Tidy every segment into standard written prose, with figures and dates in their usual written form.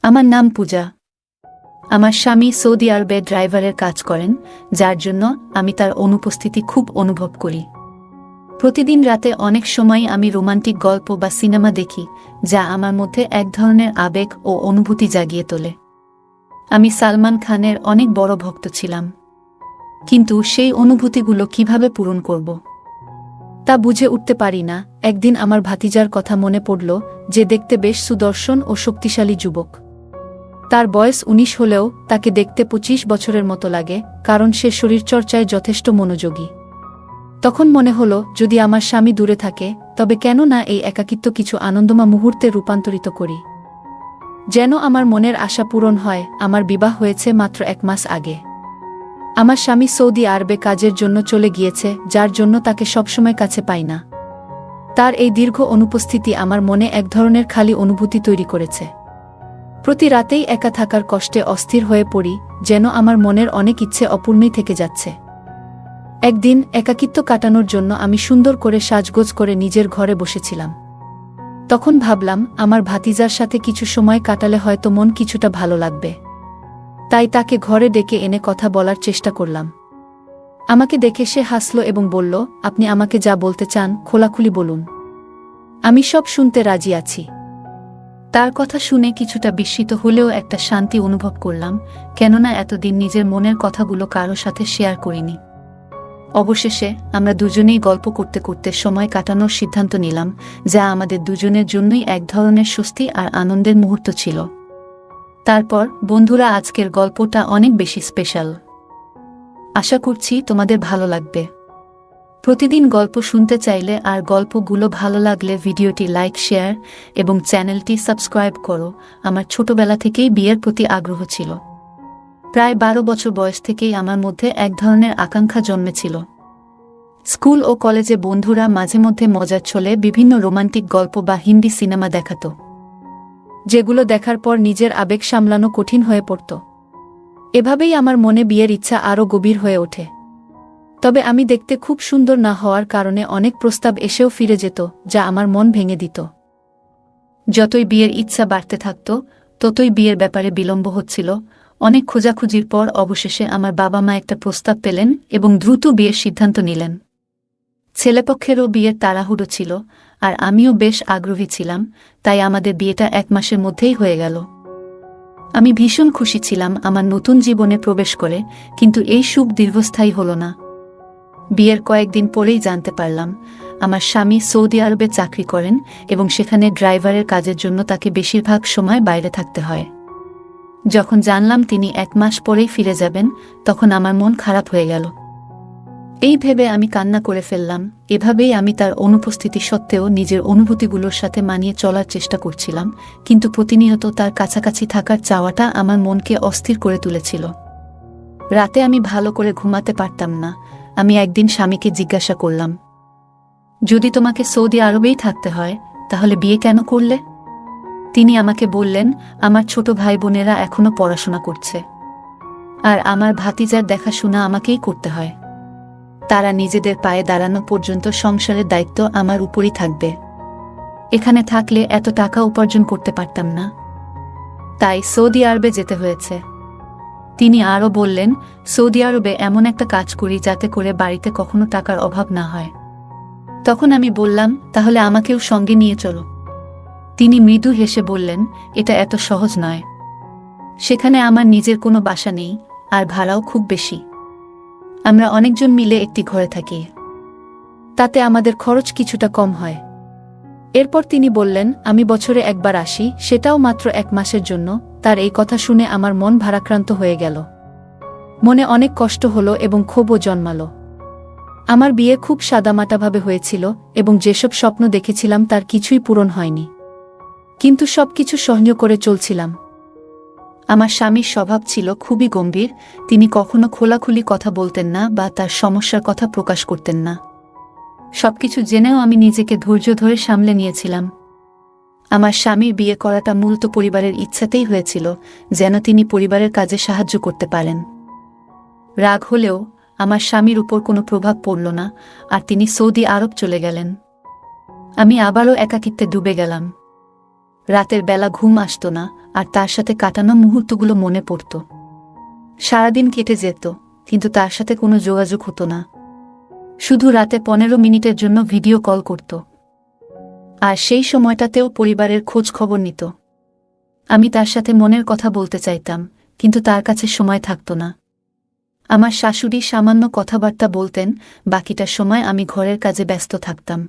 আমার নাম পূজা। আমার স্বামী সৌদি আরবে ড্রাইভারের কাজ করেন, যার জন্য আমি তার অনুপস্থিতি খুব অনুভব করি। প্রতিদিন রাতে অনেক সময় আমি রোমান্টিক গল্প বা সিনেমা দেখি, যা আমার মধ্যে এক ধরনের আবেগ ও অনুভূতি জাগিয়ে তোলে। আমি সালমান খানের অনেক বড় ভক্ত ছিলাম, কিন্তু সেই অনুভূতিগুলো কিভাবে পূরণ করব তা বুঝে উঠতে পারি না। একদিন আমার ভাতিজার কথা মনে পড়ল, যে দেখতে বেশ সুদর্শন ও শক্তিশালী যুবক। তার বয়স ১৯ হলেও তাকে দেখতে ২৫ বছরের মতো লাগে, কারণ সে শরীরচর্চায় যথেষ্ট মনোযোগী। তখন মনে হলো, যদি আমার স্বামী দূরে থাকে, তবে কেন না এই একাকিত্ব কিছু আনন্দময় মুহূর্তে রূপান্তরিত করি। যেন আমার মনের আশা পূরণ হয়। আমার বিবাহ হয়েছে মাত্র ১ মাস আগে। আমার স্বামী সৌদি আরবে কাজের জন্য চলে গিয়েছে, যার জন্য তাকে সবসময় কাছে পাই না। তার এই দীর্ঘ অনুপস্থিতি আমার মনে এক ধরনের খালি অনুভূতি তৈরি করেছে। প্রতি রাতেই একা থাকার কষ্টে অস্থির হয়ে পড়ি, যেন আমার মনের অনেক ইচ্ছে অপূর্ণই থেকে যাচ্ছে। একদিন একাকিত্ব কাটানোর জন্য আমি সুন্দর করে সাজগোজ করে নিজের ঘরে বসেছিলাম। তখন ভাবলাম, আমার ভাতিজার সাথে কিছু সময় কাটালে হয়তো মন কিছুটা ভালো লাগবে। তাই তাকে ঘরে ডেকে এনে কথা বলার চেষ্টা করলাম। আমাকে দেখে সে হাসল এবং বলল, আপনি আমাকে যা বলতে চান খোলাখুলি বলুন, আমি সব শুনতে রাজি আছি। তার কথা শুনে কিছুটা বিস্মিত হলেও একটা শান্তি অনুভব করলাম, কেননা এতদিন নিজের মনের কথাগুলো কারো সাথে শেয়ার করিনি। অবশেষে আমরা দুজনেই গল্প করতে করতে সময় কাটানোর সিদ্ধান্ত নিলাম, যা আমাদের দুজনের জন্যই এক ধরনের স্বস্তি আর আনন্দের মুহূর্ত ছিল। তারপর বন্ধুরা, আজকের গল্পটা অনেক বেশি স্পেশাল। আশা করছি তোমাদের ভালো লাগবে। প্রতিদিন গল্প শুনতে চাইলে আর গল্পগুলো ভালো লাগলে ভিডিওটি লাইক, শেয়ার এবং চ্যানেলটি সাবস্ক্রাইব করো। আমার ছোটবেলা থেকেই বিয়ের প্রতি আগ্রহ ছিল। প্রায় ১২ বছর বয়স থেকেই আমার মধ্যে এক ধরনের আকাঙ্ক্ষা জন্মেছিল। স্কুল ও কলেজে বন্ধুরা মাঝে মধ্যে মজার ছলে বিভিন্ন রোমান্টিক গল্প বা হিন্দি সিনেমা দেখাত, যেগুলো দেখার পর নিজের আবেগ সামলানো কঠিন হয়ে পড়ত। এভাবেই আমার মনে বিয়ের ইচ্ছা আরও গভীর হয়ে ওঠে। তবে আমি দেখতে খুব সুন্দর না হওয়ার কারণে অনেক প্রস্তাব এসেও ফিরে যেত, যা আমার মন ভেঙে দিত। যতই বিয়ের ইচ্ছা বাড়তে থাকত, ততই বিয়ের ব্যাপারে বিলম্ব হচ্ছিল। অনেক খোঁজাখুঁজির পর অবশেষে আমার বাবা মা একটা প্রস্তাব পেলেন এবং দ্রুত বিয়ের সিদ্ধান্ত নিলেন। ছেলেপক্ষেরও বিয়ের তাড়াহুড়ো ছিল, আর আমিও বেশ আগ্রহী ছিলাম, তাই আমাদের বিয়েটা ১ মাসের মধ্যেই হয়ে গেল। আমি ভীষণ খুশি ছিলাম আমার নতুন জীবনে প্রবেশ করে, কিন্তু এই সুখ দীর্ঘস্থায়ী হল না। বিয়ের কয়েকদিন পরেই জানতে পারলাম, আমার স্বামী সৌদি আরবে চাকরি করেন এবং সেখানে ড্রাইভারের কাজের জন্য তাকে বেশিরভাগ সময় বাইরে থাকতে হয়। যখন জানলাম তিনি ১ মাস পরেই ফিরে যাবেন, তখন আমার মন খারাপ হয়ে গেল। এই ভেবে আমি কান্না করে ফেললাম। এভাবেই আমি তার অনুপস্থিতি সত্ত্বেও নিজের অনুভূতিগুলোর সাথে মানিয়ে চলার চেষ্টা করছিলাম, কিন্তু প্রতিনিয়ত তার কাছাকাছি থাকার চাওয়াটা আমার মনকে অস্থির করে তুলেছিল। রাতে আমি ভালো করে ঘুমাতে পারতাম না। আমি একদিন স্বামীকে জিজ্ঞাসা করলাম, যদি তোমাকে সৌদি আরবেই থাকতে হয়, তাহলে বিয়ে কেন করলে? তিনি আমাকে বললেন, আমার ছোট ভাই বোনেরা এখনো পড়াশোনা করছে, আর আমার ভাতিজার দেখাশোনা আমাকেই করতে হয়। তারা নিজেদের পায়ে দাঁড়ানো পর্যন্ত সংসারের দায়িত্ব আমার উপরই থাকবে। এখানে থাকলে এত টাকা উপার্জন করতে পারতাম না, তাই সৌদি আরবে যেতে হয়েছে। তিনি আরও বললেন, সৌদি আরবে এমন একটা কাজ করি যাতে করে বাড়িতে কখনো টাকার অভাব না হয়। তখন আমি বললাম, তাহলে আমাকেও সঙ্গে নিয়ে চলো। তিনি মৃদু হেসে বললেন, এটা এত সহজ নয়। সেখানে আমার নিজের কোনো বাসা নেই, আর ভাড়াও খুব বেশি। আমরা অনেকজন মিলে একটি ঘরে থাকি, তাতে আমাদের খরচ কিছুটা কম হয়। এরপর তিনি বললেন, আমি বছরে একবার আসি, সেটাও মাত্র ১ মাসের জন্য। তার এই কথা শুনে আমার মন ভারাক্রান্ত হয়ে গেল। মনে অনেক কষ্ট হলো এবং ক্ষোভও জন্মালো। আমার বিয়ে খুব সাদামাটাভাবে হয়েছিল এবং যেসব স্বপ্ন দেখেছিলাম তার কিছুই পূরণ হয়নি, কিন্তু সবকিছু সহ্য করে চলছিলাম। আমার স্বামীর স্বভাব ছিল খুবই গম্ভীর। তিনি কখনো খোলাখুলি কথা বলতেন না বা তার সমস্যার কথা প্রকাশ করতেন না। সবকিছু জেনেও আমি নিজেকে ধৈর্য ধরে সামলে নিয়েছিলাম। আমার স্বামীর বিয়ে করাটা মূলত পরিবারের ইচ্ছাতেই হয়েছিল, যেন তিনি পরিবারের কাজে সাহায্য করতে পারেন। রাগ হলেও আমার স্বামীর উপর কোনো প্রভাব পড়ল না, আর তিনি সৌদি আরব চলে গেলেন। আমি আবারও একাকিত্বে ডুবে গেলাম। রাতের বেলা ঘুম আসত না, আর তার সাথে কাটানো মুহূর্তগুলো মনে পড়ত। সারাদিন কেটে যেত, কিন্তু তার সাথে কোনো যোগাযোগ হতো না। শুধু রাতে 15 মিনিটের জন্য ভিডিও কল করত, আর সেই সময়টাতেও পরিবারের খোঁজ খবর নিত। আমি তার সাথে মনের কথা বলতে চাইতাম, কিন্তু তার কাছে সময় থাকত না। আমার শাশুড়ি সামান্য কথাবার্তা বলতেন, বাকিটা সময় আমি ঘরের কাজে ব্যস্ত থাকতাম।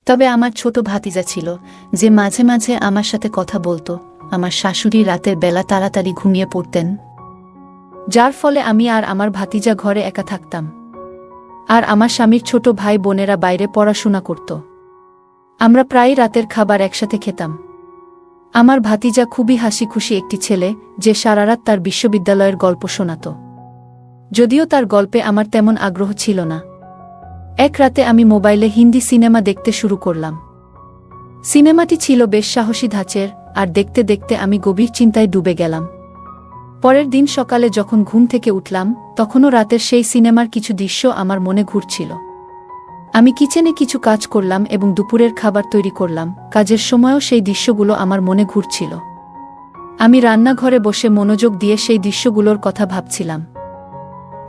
তবে আমার ছোট ভাতিজা ছিল, যে মাঝে মাঝে আমার সাথে কথা বলতো। আমার শাশুড়ি রাতের বেলা তাড়াতাড়ি ঘুমিয়ে পড়তেন, যার ফলে আমি আর আমার ভাতিজা ঘরে একা থাকতাম। আর আমার স্বামীর ছোট ভাই বোনেরা বাইরে পড়াশোনা করত। আমরা প্রায় রাতের খাবার একসাথে খেতাম। আমার ভাতিজা খুবই হাসিখুশি একটি ছেলে, যে সারারাত তার বিশ্ববিদ্যালয়ের গল্প শোনাত, যদিও তার গল্পে আমার তেমন আগ্রহ ছিল না। এক রাতে আমি মোবাইলে হিন্দি সিনেমা দেখতে শুরু করলাম। সিনেমাটি ছিল বেশ সাহসী ধাঁচের, আর দেখতে দেখতে আমি গভীর চিন্তায় ডুবে গেলাম। পরের দিন সকালে যখন ঘুম থেকে উঠলাম, তখনও রাতের সেই সিনেমার কিছু দৃশ্য আমার মনে ঘুরছিল। আমি কিচেনে কিছু কাজ করলাম এবং দুপুরের খাবার তৈরি করলাম। কাজের সময়ও সেই দৃশ্যগুলো আমার মনে ঘুরছিল। আমি রান্নাঘরে বসে মনোযোগ দিয়ে সেই দৃশ্যগুলোর কথা ভাবছিলাম।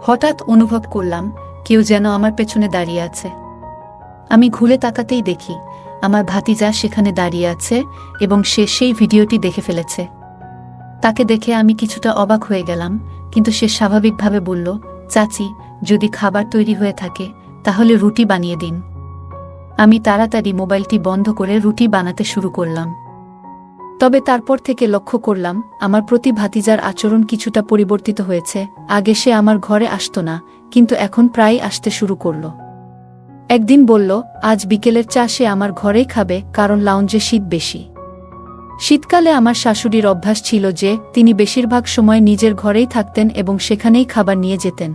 হঠাৎ অনুভব করলাম কেউ যেন আমার পেছনে দাঁড়িয়ে আছে। আমি ঘুরে তাকাতেই দেখি আমার ভাতিজা সেখানে দাঁড়িয়ে আছে, এবং সে সেই ভিডিওটি দেখে ফেলেছে। তাকে দেখে আমি কিছুটা অবাক হয়ে গেলাম, কিন্তু সে স্বাভাবিকভাবে বলল, চাচি, যদি খাবার তৈরি হয়ে থাকে তাহলে রুটি বানিয়ে দিন। আমি তাড়াতাড়ি মোবাইলটি বন্ধ করে রুটি বানাতে শুরু করলাম। তবে তারপর থেকে লক্ষ্য করলাম আমার প্রতি ভাতিজার আচরণ কিছুটা পরিবর্তিত হয়েছে। আগে সে আমার ঘরে আসতো না, কিন্তু এখন প্রায় আসতে শুরু করল। একদিন বলল, আজ বিকেলের চা সে আমার ঘরেই খাবে, কারণ লাউঞ্জে শীত বেশি। শীতকালে আমার শাশুড়ির অভ্যাস ছিল যে তিনি বেশিরভাগ সময় নিজের ঘরেই থাকতেন এবং সেখানেই খাবার নিয়ে যেতেন।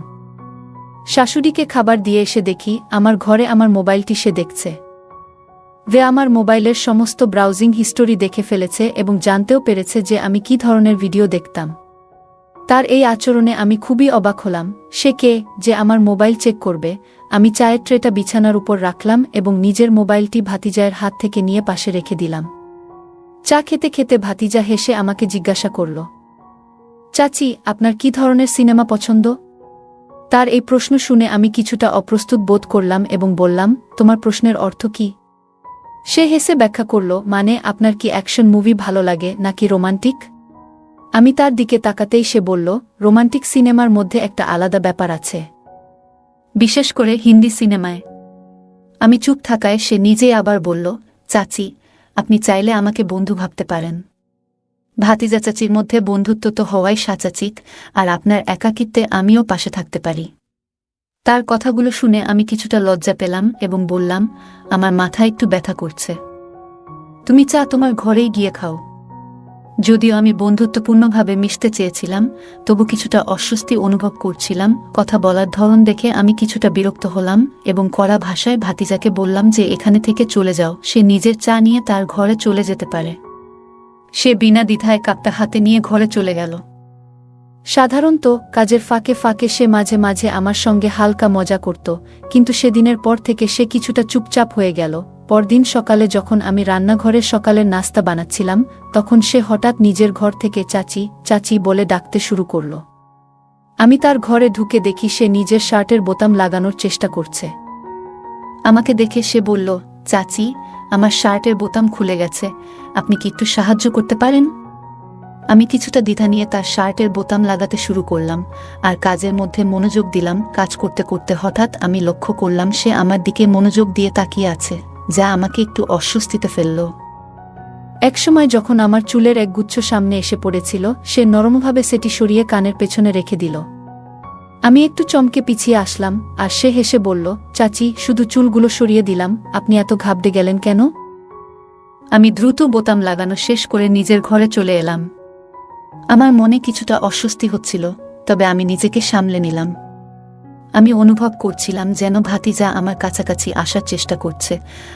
শাশুড়িকে খাবার দিয়ে এসে দেখি আমার ঘরে আমার মোবাইলটি সে দেখছে। আমার মোবাইলের সমস্ত ব্রাউজিং হিস্টোরি দেখে ফেলেছে এবং জানতেও পেরেছে যে আমি কী ধরনের ভিডিও দেখতাম। তার এই আচরণে আমি খুবই অবাক হলাম। সে কে যে আমার মোবাইল চেক করবে? আমি চায়ের ট্রেটা বিছানার উপর রাখলাম এবং নিজের মোবাইলটি ভাতিজায়ের হাত থেকে নিয়ে পাশে রেখে দিলাম। চা খেতে খেতে ভাতিজা হেসে আমাকে জিজ্ঞাসা করল, চাচি, আপনার কী ধরনের সিনেমা পছন্দ? তার এই প্রশ্ন শুনে আমি কিছুটা অপ্রস্তুত বোধ করলাম এবং বললাম, তোমার প্রশ্নের অর্থ কি? সে হেসে ব্যাখ্যা করল, মানে আপনার কি অ্যাকশন মুভি ভালো লাগে নাকি রোমান্টিক? আমি তার দিকে তাকাতেই সে বলল, রোমান্টিক সিনেমার মধ্যে একটা আলাদা ব্যাপার আছে, বিশেষ করে হিন্দি সিনেমায়। আমি চুপ থাকায় সে নিজেই আবার বলল, চাচি, আপনি চাইলে আমাকে বন্ধু ভাবতে পারেন। ভাতিজা চাচির মধ্যে বন্ধুত্ব তো হওয়াই স্বাভাবিক, আর আপনার একাকিত্বে আমিও পাশে থাকতে পারি। তার কথাগুলো শুনে আমি কিছুটা লজ্জা পেলাম এবং বললাম, আমার মাথা একটু ব্যথা করছে। তুমি চা তোমার ঘরেই গিয়ে খাও। যদিও আমি বন্ধুত্বপূর্ণভাবে মিশতে চেয়েছিলাম, তবু কিছুটা অস্বস্তি অনুভব করছিলাম। কথা বলার ধরন দেখে আমি কিছুটা বিরক্ত হলাম এবং কড়া ভাষায় ভাতিজাকে বললাম যে এখানে থেকে চলে যাও, সে নিজের চা নিয়ে তার ঘরে চলে যেতে পারে। সে বিনা দ্বিধায় কাপটা হাতে নিয়ে ঘরে চলে গেল। সাধারণত কাজের ফাঁকে ফাঁকে সে মাঝে মাঝে আমার সঙ্গে হালকা মজা করত, কিন্তু সেদিনের পর থেকে সে কিছুটা চুপচাপ হয়ে গেল। পরদিন সকালে যখন আমি রান্নাঘরে সকালের নাস্তা বানাচ্ছিলাম, তখন সে হঠাৎ নিজের ঘর থেকে চাচি চাচি বলে ডাকতে শুরু করল। আমি তার ঘরে ঢুকে দেখি সে নিজের শার্টের বোতাম লাগানোর চেষ্টা করছে। আমাকে দেখে সে বলল, চাচি, আমার শার্টের বোতাম খুলে গেছে, আপনি কি একটু সাহায্য করতে পারেন? আমি কিছুটা দ্বিধা নিয়ে তার শার্টের বোতাম লাগাতে শুরু করলাম আর কাজের মধ্যে মনোযোগ দিলাম। কাজ করতে করতে হঠাৎ আমি লক্ষ্য করলাম সে আমার দিকে মনোযোগ দিয়ে তাকিয়ে আছে, যা আমাকে একটু অস্বস্তিতে ফেলল। একসময় যখন আমার চুলের একগুচ্ছ সামনে এসে পড়েছিল, সে নরমভাবে সেটি সরিয়ে কানের পেছনে রেখে দিল। আমি একটু চমকে পিছিয়ে আসলাম, আর সে হেসে বলল, চাচি, শুধু চুলগুলো সরিয়ে দিলাম, আপনি এত ঘাবড়ে গেলেন কেন? আমি দ্রুত বোতাম লাগানো শেষ করে নিজের ঘরে চলে এলাম। আমার মনে কিছুটা অস্বস্তি হচ্ছিল, তবে আমি নিজেকে সামলে নিলাম। আমি অনুভব করছিলাম যেন ভাতিজা আমার কাছাকাছি আসার চেষ্টা করছে,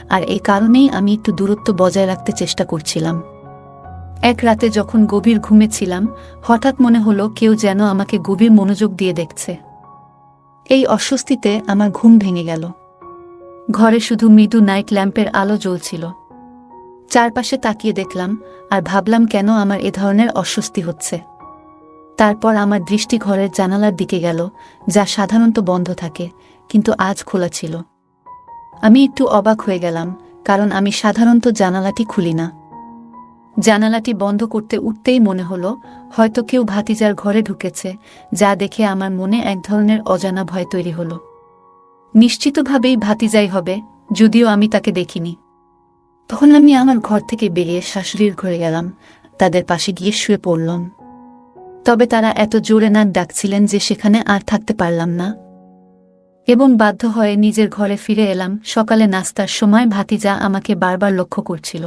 আর এই কারণেই আমি একটু দূরত্ব বজায় রাখতে চেষ্টা করছিলাম। এক রাতে যখন গভীর ঘুমেছিলাম, হঠাৎ মনে হলো কেউ যেন আমাকে গভীর মনোযোগ দিয়ে দেখছে। এই অস্বস্তিতে আমার ঘুম ভেঙে গেল। ঘরে শুধু মৃদু নাইট ল্যাম্পের আলো জ্বলছিল। চারপাশে তাকিয়ে দেখলাম আর ভাবলাম কেন আমার এ ধরনের অস্বস্তি হচ্ছে। তারপর আমার দৃষ্টি ঘরের জানালার দিকে গেল, যা সাধারণত বন্ধ থাকে, কিন্তু আজ খোলা ছিল। আমি একটু অবাক হয়ে গেলাম, কারণ আমি সাধারণত জানালাটি খুলি না। জানালাটি বন্ধ করতে উঠতেই মনে হলো হয়তো কেউ ভাতিজার ঘরে ঢুকেছে, যা দেখে আমার মনে এক ধরনের অজানা ভয় তৈরি হলো। নিশ্চিতভাবেই ভাতিজাই হবে, যদিও আমি তাকে দেখিনি। তখন আমি আমার ঘর থেকে বেরিয়ে শাশুড়ির ঘরে গেলাম, তাদের পাশে গিয়ে শুয়ে পড়লাম। তবে তারা এত জোরে নাক ডাকছিলেন যে সেখানে আর থাকতে পারলাম না এবং বাধ্য হয়ে নিজের ঘরে ফিরে এলাম। সকালে নাস্তার সময় ভাতিজা আমাকে বারবার লক্ষ্য করছিল।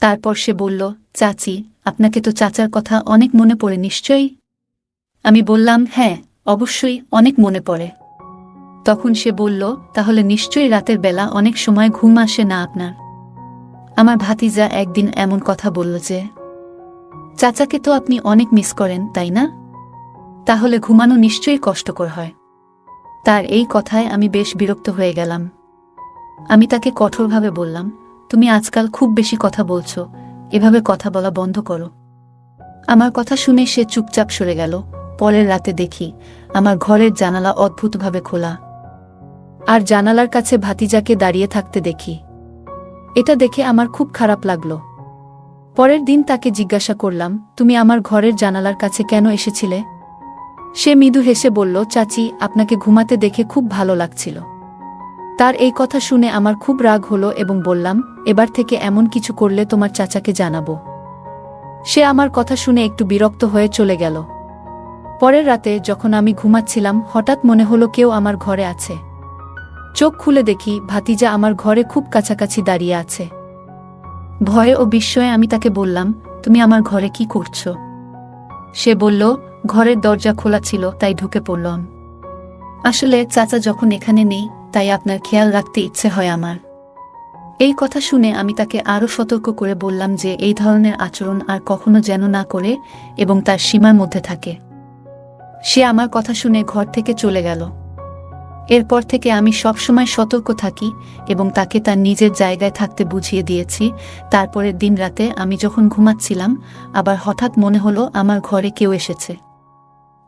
তারপর সে বলল, চাচি, আপনাকে তো চাচার কথা অনেক মনে পড়ে নিশ্চয়ই? আমি বললাম, হ্যাঁ, অবশ্যই অনেক মনে পড়ে। তখন সে বলল, তাহলে নিশ্চয়ই রাতের বেলা অনেক সময় ঘুম আসে না আপনার? আমার ভাতিজা একদিন এমন কথা বলল যে, চাচাকে তো আপনি অনেক মিস করেন, তাই না? তাহলে ঘুমানো নিশ্চয়ই কষ্টকর হয়। তার এই কথায় আমি বেশ বিরক্ত হয়ে গেলাম। আমি তাকে কঠোরভাবে বললাম, তুমি আজকাল খুব বেশি কথা বলছো, এভাবে কথা বলা বন্ধ করো। আমার কথা শুনে সে চুপচাপ সরে গেল। পরের রাতে দেখি আমার ঘরের জানালা অদ্ভুতভাবে খোলা, আর জানালার কাছে ভাতিজাকে দাঁড়িয়ে থাকতে দেখি। এটা দেখে আমার খুব খারাপ লাগলো। পরের দিন তাকে জিজ্ঞাসা করলাম, তুমি আমার ঘরের জানালার কাছে কেন এসেছিলে? সে মৃদু হেসে বলল, চাচি, আপনাকে ঘুমাতে দেখে খুব ভালো লাগছিল। তার এই কথা শুনে আমার খুব রাগ হলো এবং বললাম, এবার থেকে এমন কিছু করলে তোমার চাচাকে জানাবো। সে আমার কথা শুনে একটু বিরক্ত হয়ে চলে গেল। পরের রাতে যখন আমি ঘুমাচ্ছিলাম, হঠাৎ মনে হলো কেউ আমার ঘরে আছে। চোখ খুলে দেখি ভাতিজা আমার ঘরে খুব কাছাকাছি দাঁড়িয়ে আছে। ভয়ে ও বিস্ময়ে আমি তাকে বললাম, তুমি আমার ঘরে কি করছো? সে বলল, ঘরের দরজা খোলা ছিল তাই ঢুকে পড়লাম। আসলে চাচা যখন এখানে নেই, তাই আপনার খেয়াল রাখতে ইচ্ছে হয় আমার। এই কথা শুনে আমি তাকে আরও সতর্ক করে বললাম যে এই ধরনের আচরণ আর কখনো যেন না করে এবং তার সীমার মধ্যে থাকে। সে আমার কথা শুনে ঘর থেকে চলে গেল। এরপর থেকে আমি সবসময় সতর্ক থাকি এবং তাকে তার নিজের জায়গায় থাকতে বুঝিয়ে দিয়েছি। তারপরের দিন রাতে আমি যখন ঘুমাচ্ছিলাম, আবার হঠাৎ মনে হলো আমার ঘরে কেউ এসেছে।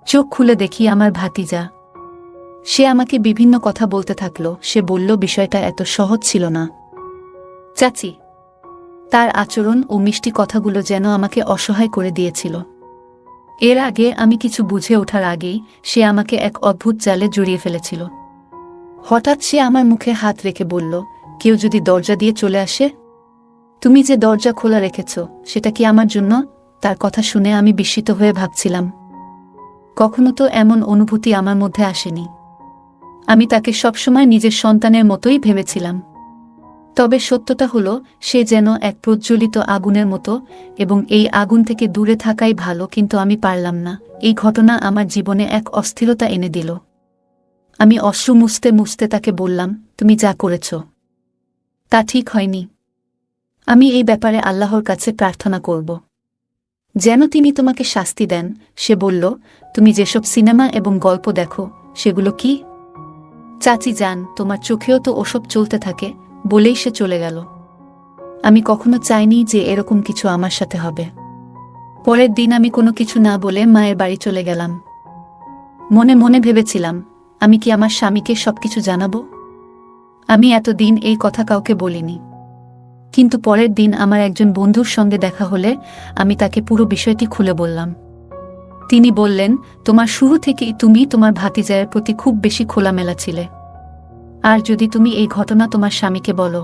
চোখ খুলে দেখি আমার ভাতিজা। সে আমাকে বিভিন্ন কথা বলতে থাকলো। সে বলল, বিষয়টা এত সহজ ছিল না চাচি। তার আচরণ ও মিষ্টি কথাগুলো যেন আমাকে অসহায় করে দিয়েছিল। এর আগে আমি কিছু বুঝে ওঠার আগেই সে আমাকে এক অদ্ভুত জালে জড়িয়ে ফেলেছিল। হঠাৎ সে আমার মুখে হাত রেখে বলল, কেউ যদি দরজা দিয়ে চলে আসে? তুমি যে দরজা খোলা রেখেছ, সেটা কি আমার জন্য? তার কথা শুনে আমি বিস্মিত হয়ে ভাবছিলাম, কখনো তো এমন অনুভূতি আমার মধ্যে আসেনি। আমি তাকে সবসময় নিজের সন্তানের মতোই ভেবেছিলাম। তবে সত্যটা হলো, সে যেন এক প্রজ্বলিত আগুনের মতো এবং এই আগুন থেকে দূরে থাকাই ভালো, কিন্তু আমি পারলাম না। এই ঘটনা আমার জীবনে এক অস্থিরতা এনে দিল। আমি অশ্রু মুছতে মুছতে তাকে বললাম, তুমি যা করেছ তা ঠিক হয়নি। আমি এই ব্যাপারে আল্লাহর কাছে প্রার্থনা করব যেন তিনি তোমাকে শাস্তি দেন। সে বলল, তুমি যেসব সিনেমা এবং গল্প দেখো, সেগুলো কি? চাচি যান, তোমার চোখেও তো ওসব চলতে থাকে, বলেই সে চলে গেল। আমি কখনো চাইনি যে এরকম কিছু আমার সাথে হবে। পরের দিন আমি কোনো কিছু না বলে মায়ের বাড়ি চলে গেলাম। মনে মনে ভেবেছিলাম, আমি কি আমার স্বামীকে সবকিছু জানাবো? আমি এতদিন এই কথা কাউকে বলিনি। কিন্তু পরের দিন আমার একজন বন্ধুর সঙ্গে দেখা হলে আমি তাকে পুরো বিষয়টি খুলে বললাম। তিনি বললেন, তোমার শুরু থেকেই তুমি তোমার ভাতিজায়ের প্রতি খুব বেশি খোলামেলা ছিলে। আর যদি তুমি এই ঘটনা তোমার স্বামীকে বলো,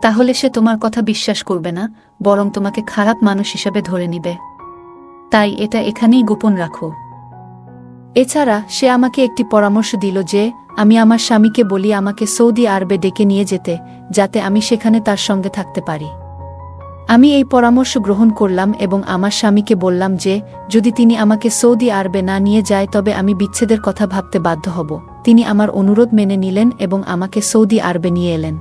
তাহলে সে তোমার কথা বিশ্বাস করবে না, বরং তোমাকে খারাপ মানুষ হিসেবে ধরে নিবে। তাই এটা এখানেই গোপন রাখো। এছাড়া সে আমাকে একটি পরামর্শ দিল যে আমি আমার স্বামীকে বলি আমাকে সৌদি আরবে ডেকে নিয়ে যেতে, যাতে আমি সেখানে তার সঙ্গে থাকতে পারি। আমি এই পরামর্শ গ্রহণ করলাম এবং আমার স্বামীকে বললাম যে যদি তিনি আমাকে সৌদি আরবে না নিয়ে যায় তবে আমি বিচ্ছেদের কথা ভাবতে বাধ্য হব। তিনি আমার অনুরোধ মেনে নিলেন এবং আমাকে সৌদি আরবে নিয়ে এলেন।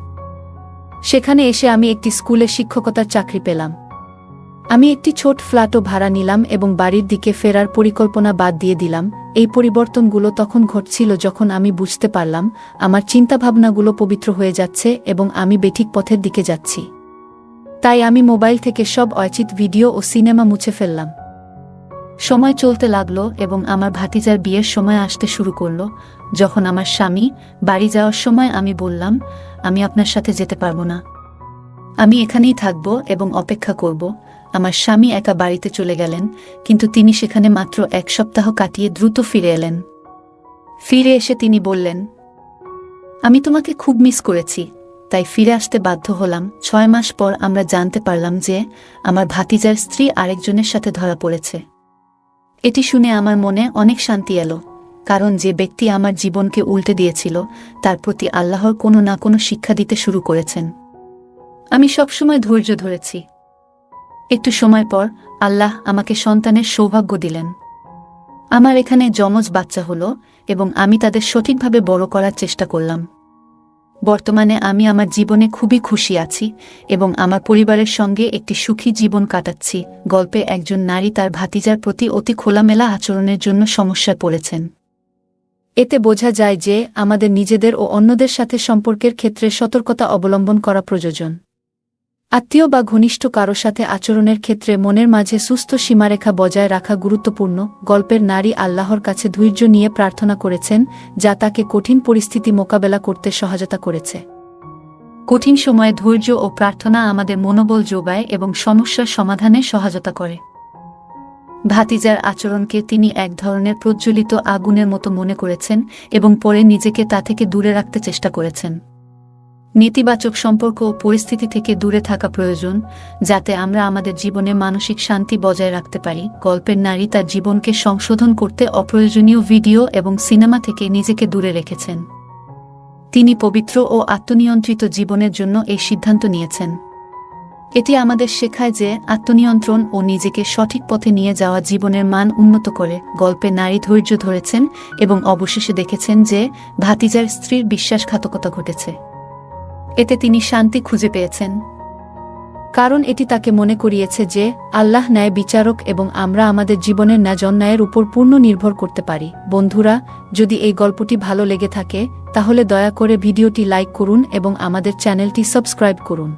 সেখানে এসে আমি একটি স্কুলে শিক্ষকতার চাকরি পেলাম। আমি একটি ছোট ফ্ল্যাটও ভাড়া নিলাম এবং বাড়ির দিকে ফেরার পরিকল্পনা বাদ দিয়ে দিলাম। এই পরিবর্তনগুলো তখন ঘটছিল যখন আমি বুঝতে পারলাম আমার চিন্তাভাবনাগুলো পবিত্র হয়ে যাচ্ছে এবং আমি বেঠিক পথের দিকে যাচ্ছি। তাই আমি মোবাইল থেকে সব অচিত ভিডিও ও সিনেমা মুছে ফেললাম। সময় চলতে লাগলো এবং আমার ভাতিজার বিয়ের সময় আসতে শুরু করলো। যখন আমার স্বামী বাড়ি যাওয়ার সময় আমি বললাম, আমি আপনার সাথে যেতে পারবো না, আমি এখানেই থাকব এবং অপেক্ষা করব। আমার স্বামী একা বাড়িতে চলে গেলেন, কিন্তু তিনি সেখানে মাত্র 1 সপ্তাহ কাটিয়ে দ্রুত ফিরে এলেন। ফিরে এসে তিনি বললেন, আমি তোমাকে খুব মিস করেছি, তাই ফিরে আসতে বাধ্য হলাম। 6 মাস পর আমরা জানতে পারলাম যে আমার ভাতিজার স্ত্রী আরেকজনের সাথে ধরা পড়েছে। এটি শুনে আমার মনে অনেক শান্তি এলো, কারণ যে ব্যক্তি আমার জীবনকে উল্টে দিয়েছিল তার প্রতি আল্লাহর কোনো না কোনো শিক্ষা দিতে শুরু করেছেন। আমি সবসময় ধৈর্য ধরেছি। একটু সময় পর আল্লাহ আমাকে সন্তানের সৌভাগ্য দিলেন। আমার এখানে যমজ বাচ্চা হলো এবং আমি তাদের সঠিকভাবে বড় করার চেষ্টা করলাম। বর্তমানে আমি আমার জীবনে খুবই খুশি আছি এবং আমার পরিবারের সঙ্গে একটি সুখী জীবন কাটাচ্ছি। গল্পে একজন নারী তার ভাতিজার প্রতি অতি খোলামেলা আচরণের জন্য সমস্যায় পড়েছেন। এতে বোঝা যায় যে আমাদের নিজেদের ও অন্যদের সাথে সম্পর্কের ক্ষেত্রে সতর্কতা অবলম্বন করা প্রয়োজন। আত্মীয় বা ঘনিষ্ঠ কারো সাথে আচরণের ক্ষেত্রে মনের মাঝে সুস্থ সীমারেখা বজায় রাখা গুরুত্বপূর্ণ। গল্পের নারী আল্লাহর কাছে ধৈর্য নিয়ে প্রার্থনা করেছেন, যা তাকে কঠিন পরিস্থিতি মোকাবেলা করতে সহায়তা করেছে। কঠিন সময়ে ধৈর্য ও প্রার্থনা আমাদের মনোবল যোগায় এবং সমস্যার সমাধানে সহায়তা করে। ভাতিজার আচরণকে তিনি এক ধরনের প্রজ্বলিত আগুনের মতো মনে করেছেন এবং পরে নিজেকে তা থেকে দূরে রাখতে চেষ্টা করেছেন। নেতিবাচক সম্পর্ক ও পরিস্থিতি থেকে দূরে থাকা প্রয়োজন, যাতে আমরা আমাদের জীবনে মানসিক শান্তি বজায় রাখতে পারি। গল্পের নারী তার জীবনকে সংশোধন করতে অপ্রয়োজনীয় ভিডিও এবং সিনেমা থেকে নিজেকে দূরে রেখেছেন। তিনি পবিত্র ও আত্মনিয়ন্ত্রিত জীবনের জন্য এই সিদ্ধান্ত নিয়েছেন। এটি আমাদের শেখায় যে আত্মনিয়ন্ত্রণ ও নিজেকে সঠিক পথে নিয়ে যাওয়া জীবনের মান উন্নত করে। গল্পে নারী ধৈর্য ধরেছেন এবং অবশেষে দেখেছেন যে ভাতিজার স্ত্রীর বিশ্বাসঘাতকতা ঘটেছে। এতে তিনি শান্তি খুঁজে পেয়েছেন, কারণ এটি তাকে মনে করিয়েছে যে আল্লাহ ন্যায় বিচারক এবং আমরা আমাদের জীবনের ন্যায়ের উপর পূর্ণ নির্ভর করতে পারি। বন্ধুরা, যদি এই গল্পটি ভালো লেগে থাকে তাহলে দয়া করে ভিডিওটি লাইক করুন এবং আমাদের চ্যানেলটি সাবস্ক্রাইব করুন।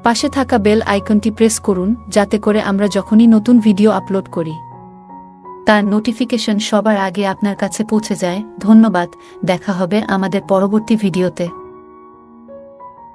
পাশে থাকা বেল আইকনটি প্রেস করুন, যাতে করে আমরা যখনই নতুন ভিডিও আপলোড করি তার নোটিফিকেশন সবার আগে আপনার কাছে পৌঁছে যায়। ধন্যবাদ, দেখা হবে আমাদের পরবর্তী ভিডিওতে।